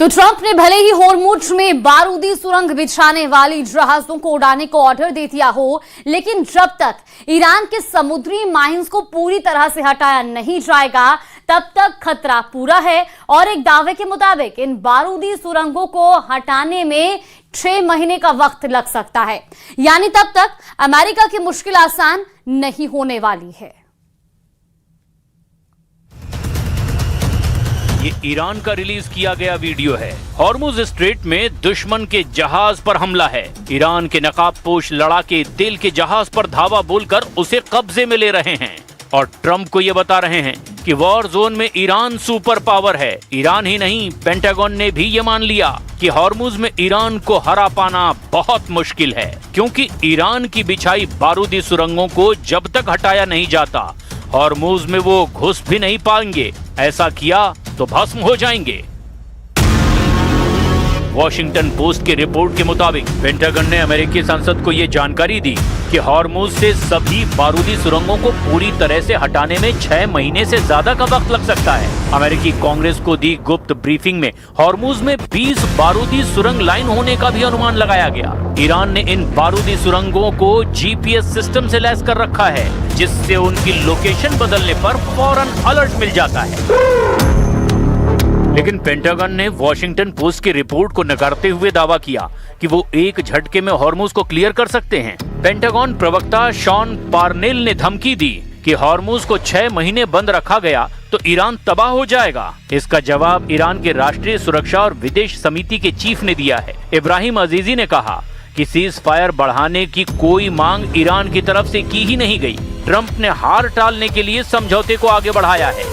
तो ट्रंप ने भले ही होर्मुज में बारूदी सुरंग बिछाने वाली जहाजों को उड़ाने को ऑर्डर दे दिया हो, लेकिन जब तक ईरान के समुद्री माइंस को पूरी तरह से हटाया नहीं जाएगा तब तक खतरा पूरा है। और एक दावे के मुताबिक इन बारूदी सुरंगों को हटाने में 6 महीने का वक्त लग सकता है, यानी तब तक अमेरिका की मुश्किल आसान नहीं होने वाली है। ये ईरान का रिलीज किया गया वीडियो है। हॉर्मुज स्ट्रेट में दुश्मन के जहाज पर हमला है। ईरान के नकाबपोश लड़ाके तेल के जहाज पर धावा बोलकर उसे कब्जे में ले रहे हैं और ट्रंप को ये बता रहे हैं कि वॉर जोन में ईरान सुपर पावर है। ईरान ही नहीं, पेंटागन ने भी ये मान लिया कि हॉर्मुज में ईरान को हरा पाना बहुत मुश्किल है, क्योंकि ईरान की बिछाई बारूदी सुरंगों को जब तक हटाया नहीं जाता हॉर्मुज में वो घुस भी नहीं पाएंगे। ऐसा किया तो भस्म हो जाएंगे। वॉशिंगटन पोस्ट की रिपोर्ट के मुताबिक पेंटागन ने अमेरिकी संसद को यह जानकारी दी कि हॉर्मुज से सभी बारूदी सुरंगों को पूरी तरह से हटाने में 6 महीने से ज्यादा का वक्त लग सकता है। अमेरिकी कांग्रेस को दी गुप्त ब्रीफिंग में हॉर्मुज में 20 बारूदी सुरंग लाइन होने का भी अनुमान लगाया गया। ईरान ने इन बारूदी सुरंगों को जीपीएस सिस्टम से लैस कर रखा है, जिससे उनकी लोकेशन बदलने पर फौरन अलर्ट मिल जाता है। लेकिन पेंटागन ने वॉशिंगटन पोस्ट की रिपोर्ट को नकारते हुए दावा किया कि वो एक झटके में हॉर्मुज को क्लियर कर सकते हैं। पेंटागन प्रवक्ता शॉन पार्नेल ने धमकी दी कि हॉर्मुज को 6 महीने बंद रखा गया तो ईरान तबाह हो जाएगा। इसका जवाब ईरान के राष्ट्रीय सुरक्षा और विदेश समिति के चीफ ने दिया है। इब्राहिम अजीजी ने कहा कि सीज फायर बढ़ाने की कोई मांग ईरान की तरफ से की ही नहीं गई। ट्रंप ने हार टालने के लिए समझौते को आगे बढ़ाया है।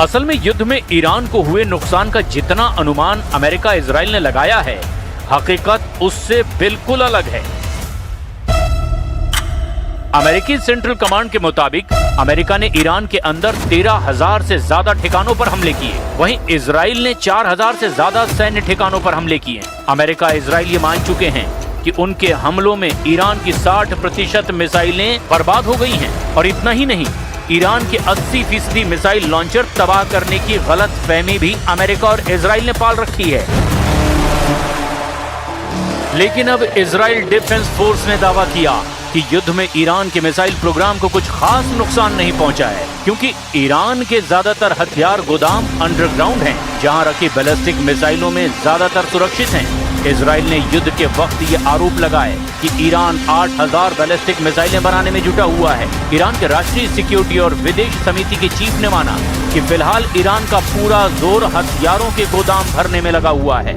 असल में युद्ध में ईरान को हुए नुकसान का जितना अनुमान अमेरिका इजराइल ने लगाया है, हकीकत उससे बिल्कुल अलग है। अमेरिकी सेंट्रल कमांड के मुताबिक अमेरिका ने ईरान के अंदर 13,000 से ज्यादा ठिकानों पर हमले किए। वहीं इजराइल ने 4,000 से ज्यादा सैन्य ठिकानों पर हमले किए। अमेरिका इजराइल ये मान चुके हैं कि उनके हमलों में ईरान की 60% मिसाइलें बर्बाद हो गई हैं। और इतना ही नहीं, ईरान के 80% मिसाइल लॉन्चर तबाह करने की गलत फहमी भी अमेरिका और इजराइल ने पाल रखी है। लेकिन अब इजराइल डिफेंस फोर्स ने दावा किया कि युद्ध में ईरान के मिसाइल प्रोग्राम को कुछ खास नुकसान नहीं पहुंचा है, क्योंकि ईरान के ज्यादातर हथियार गोदाम अंडरग्राउंड हैं, जहां रखी बैलिस्टिक मिसाइलों में ज्यादातर सुरक्षित हैं। इजराइल ने युद्ध के वक्त ये आरोप लगाए कि ईरान 8,000 बैलिस्टिक मिसाइलें बनाने में जुटा हुआ है। ईरान के राष्ट्रीय सिक्योरिटी और विदेश समिति के चीफ ने माना कि फिलहाल ईरान का पूरा जोर हथियारों के गोदाम भरने में लगा हुआ है।